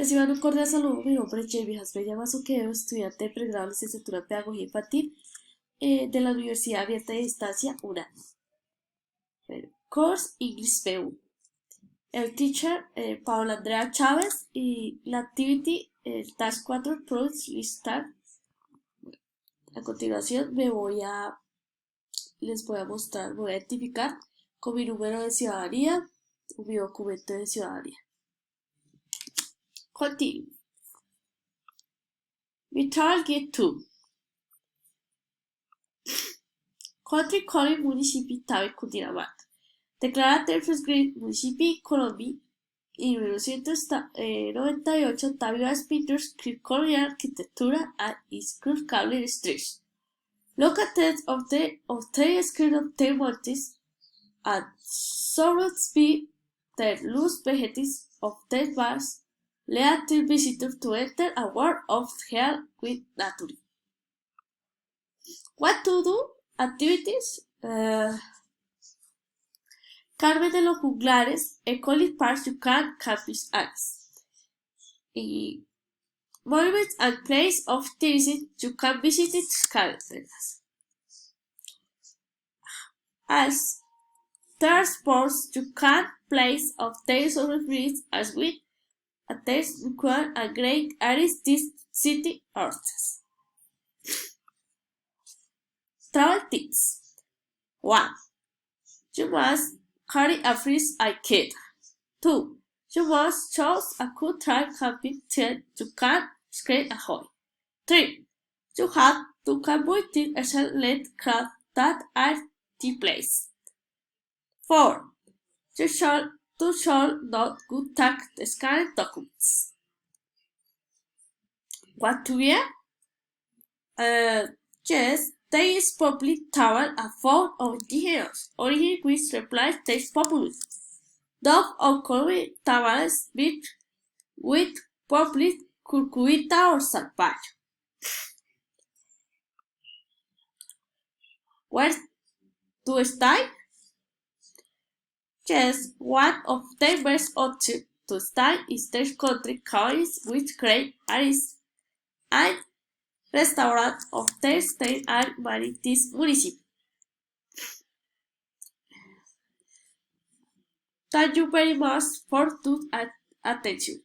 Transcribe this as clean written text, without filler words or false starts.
Reciban un cordial saludo, mi nombre es Yeimi Amazo Task, estudiante de pregrado en licenciatura en Pedagogía Infantil de la Universidad Abierta de Distancia UNA. Course English B1. El teacher Paola Andrea Chávez y la activity el Task 4 Project Restart. A continuación les voy a mostrar, voy a identificar con mi número de ciudadanía, mi documento de ciudadanía. Continue. We target 2. Country Code Municipi Tabe Cundinamarca. Declarada Tercer Grade Municipi Colombia y 1998 Tabio Speakers Curriculum Architectura and School Cable Streets. Located of the screen of the mountains and surrounded by the loose vegetation of the bars, lead to visitors to enter a world of health with nature. What to do? Activities. Carmen de los Juglares, Ecolic Park, Yucatán, Campus Ares. Monuments and places of visit, you can visit Cárdenas. As third sports, you can place of days of referees as with a test require a great Aris this city artists. Travel tips. 1. You must carry a freeze kit. 2. You must choose a good trial camping tent you can scrape ahoy. 3. You have to convert a select craft that are the place. 4. You should not good tag the scanned documents. What to wear? Yes, there is public travel a phone of engineers, origin which replies text popular. Dog or Colby Tavares beach with public curcuita or salvaje. Where to stay? Yes, one of the best options to stay is their country countries with great areas and restaurants of their state and this municipal. Thank you very much for your attention.